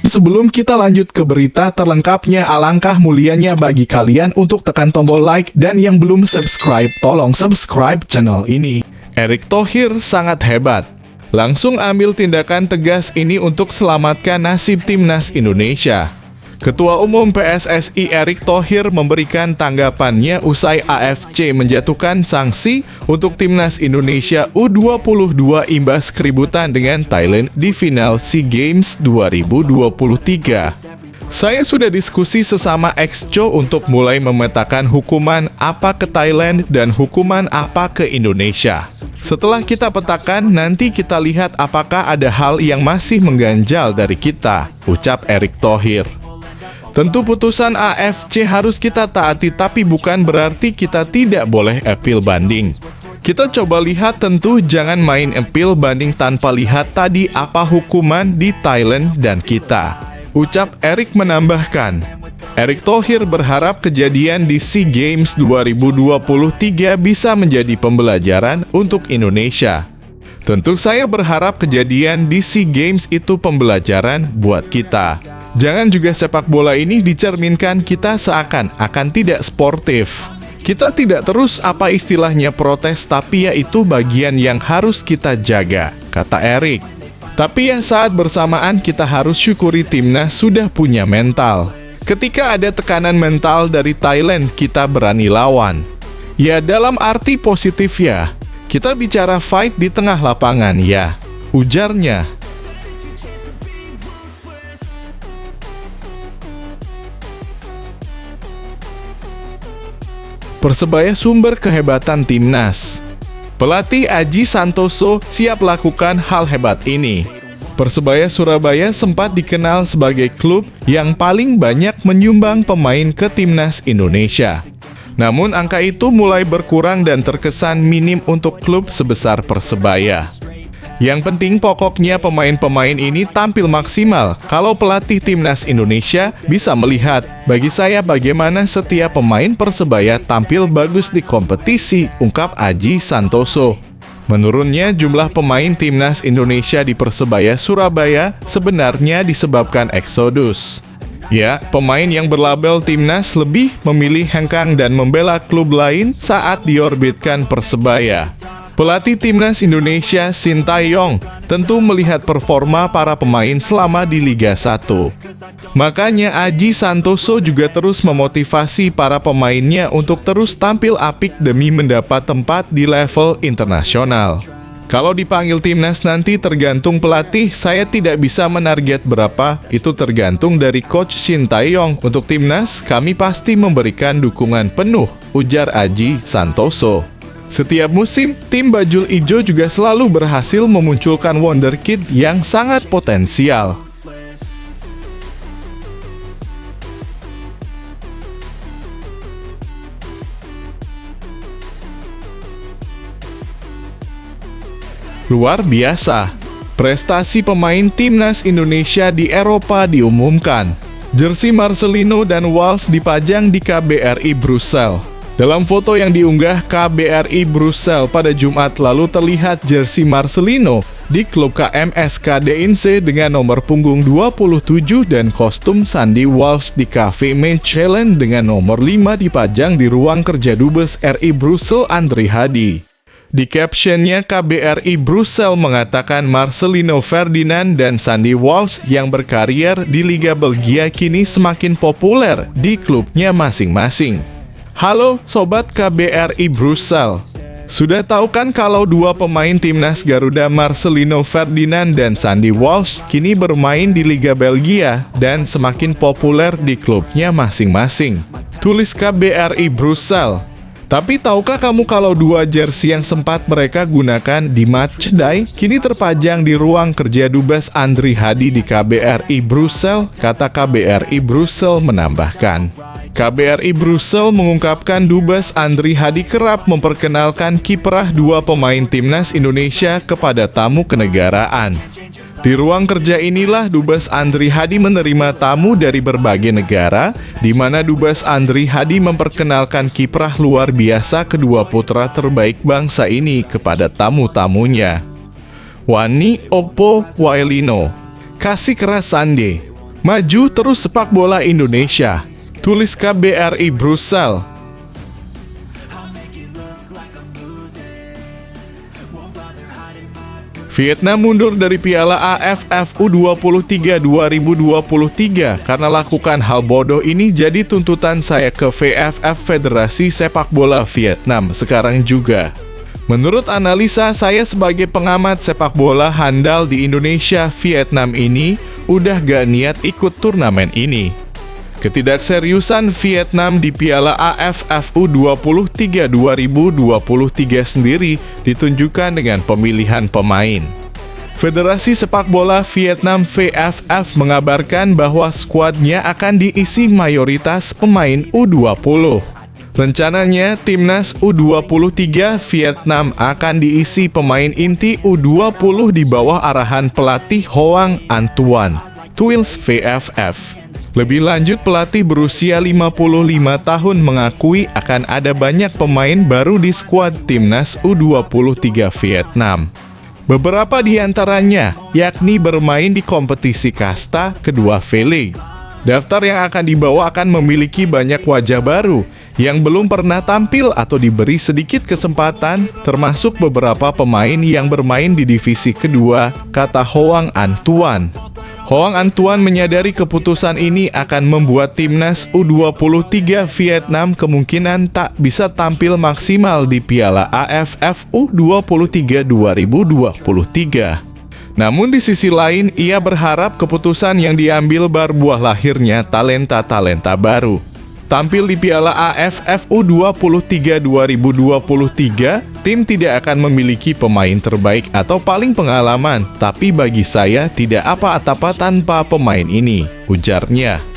Sebelum kita lanjut ke berita terlengkapnya, alangkah mulianya bagi kalian untuk tekan tombol like, dan yang belum subscribe, tolong subscribe channel ini. Erick Thohir sangat hebat. Langsung ambil tindakan tegas ini untuk selamatkan nasib timnas Indonesia. Ketua Umum PSSI Erick Thohir memberikan tanggapannya usai AFC menjatuhkan sanksi untuk timnas Indonesia U22 imbas keributan dengan Thailand di final SEA Games 2023. Saya sudah diskusi sesama Exco untuk mulai memetakan hukuman apa ke Thailand dan hukuman apa ke Indonesia. Setelah kita petakan, nanti kita lihat apakah ada hal yang masih mengganjal dari kita, ucap Erick Thohir. Tentu putusan AFC harus kita taati, tapi bukan berarti kita tidak boleh appeal banding. Kita coba lihat, tentu jangan main appeal banding tanpa lihat tadi apa hukuman di Thailand dan kita, ucap Erick menambahkan. Erick Thohir berharap kejadian di SEA Games 2023 bisa menjadi pembelajaran untuk Indonesia. Tentu saya berharap kejadian di SEA Games itu pembelajaran buat kita. Jangan juga sepak bola ini dicerminkan kita seakan-akan tidak sportif. Kita tidak terus apa istilahnya protes, tapi ya itu bagian yang harus kita jaga, kata Erick. Tapi ya saat bersamaan kita harus syukuri timnas sudah punya mental. Ketika ada tekanan mental dari Thailand, kita berani lawan. Ya dalam arti positif ya. Kita bicara fight di tengah lapangan ya, ujarnya. Persebaya sumber kehebatan timnas. Pelatih Aji Santoso siap lakukan hal hebat ini. Persebaya Surabaya sempat dikenal sebagai klub yang paling banyak menyumbang pemain ke timnas Indonesia. Namun angka itu mulai berkurang dan terkesan minim untuk klub sebesar Persebaya. Yang penting pokoknya pemain-pemain ini tampil maksimal. Kalau pelatih timnas Indonesia bisa melihat, bagi saya bagaimana setiap pemain Persebaya tampil bagus di kompetisi, ungkap Aji Santoso. Menurunnya jumlah pemain timnas Indonesia di Persebaya Surabaya sebenarnya disebabkan eksodus. Ya, pemain yang berlabel timnas lebih memilih hengkang dan membela klub lain saat diorbitkan Persebaya. Pelatih timnas Indonesia Sintayong tentu melihat performa para pemain selama di Liga 1. Makanya Aji Santoso juga terus memotivasi para pemainnya untuk terus tampil apik demi mendapat tempat di level internasional. Kalau dipanggil timnas nanti tergantung pelatih, saya tidak bisa menarget berapa, itu tergantung dari Coach Sintayong. Untuk timnas, kami pasti memberikan dukungan penuh, ujar Aji Santoso. Setiap musim, tim Bajul Ijo juga selalu berhasil memunculkan wonderkid yang sangat potensial. Luar biasa, prestasi pemain timnas Indonesia di Eropa diumumkan. Jersey Marcelino dan Walsh dipajang di KBRI Brussels. Dalam foto yang diunggah KBRI Brussels pada Jumat lalu terlihat jersey Marcelino di klub KMSK Deinze dengan nomor punggung 27 dan kostum Sandy Walsh di Cafe Mechelen dengan nomor 5 dipajang di ruang kerja Dubes RI Brussels Andri Hadi. Di captionnya, KBRI Brussels mengatakan Marcelino Ferdinand dan Sandy Walsh yang berkarier di Liga Belgia kini semakin populer di klubnya masing-masing. Halo Sobat KBRI Brussels. Sudah tahu kan kalau dua pemain timnas Garuda Marcelino Ferdinand dan Sandy Walsh kini bermain di Liga Belgia dan semakin populer di klubnya masing-masing, tulis KBRI Brussels. Tapi tahukah kamu kalau dua jersey yang sempat mereka gunakan di matchday kini terpajang di ruang kerja Dubes Andri Hadi di KBRI Brussels, kata KBRI Brussels menambahkan. KBRI Brussels mengungkapkan Dubes Andri Hadi kerap memperkenalkan kiprah dua pemain timnas Indonesia kepada tamu kenegaraan. Di ruang kerja inilah Dubes Andri Hadi menerima tamu dari berbagai negara, di mana Dubes Andri Hadi memperkenalkan kiprah luar biasa kedua putra terbaik bangsa ini kepada tamu-tamunya. Wani Oppo Waelino, kasih keras Sande. Maju terus sepak bola Indonesia, tulis KBRI Brussels. Vietnam mundur dari Piala AFF U23 2023 karena lakukan hal bodoh ini jadi tuntutan saya ke VFF Federasi Sepak Bola Vietnam sekarang juga. Menurut analisa saya sebagai pengamat sepak bola handal di Indonesia, Vietnam ini udah gak niat ikut turnamen ini. Ketidakseriusan Vietnam di Piala AFF U23 2023 sendiri ditunjukkan dengan pemilihan pemain. Federasi Sepak Bola Vietnam VFF mengabarkan bahwa skuadnya akan diisi mayoritas pemain U20. Rencananya, timnas U23 Vietnam akan diisi pemain inti U20 di bawah arahan pelatih Hoang An Tuan, tulis VFF. Lebih lanjut, pelatih berusia 55 tahun mengakui akan ada banyak pemain baru di skuad timnas U23 Vietnam. Beberapa di antaranya, yakni bermain di kompetisi kasta kedua V-League. Daftar yang akan dibawa akan memiliki banyak wajah baru yang belum pernah tampil atau diberi sedikit kesempatan, termasuk beberapa pemain yang bermain di divisi kedua, kata Hoang An Tuan. Hoang An Tuan menyadari keputusan ini akan membuat timnas U23 Vietnam kemungkinan tak bisa tampil maksimal di Piala AFF U23 2023. Namun di sisi lain, ia berharap keputusan yang diambil berbuah lahirnya talenta-talenta baru. Tampil di Piala AFF U23 2023, tim tidak akan memiliki pemain terbaik atau paling pengalaman, tapi bagi saya tidak apa-apa tanpa pemain ini, ujarnya.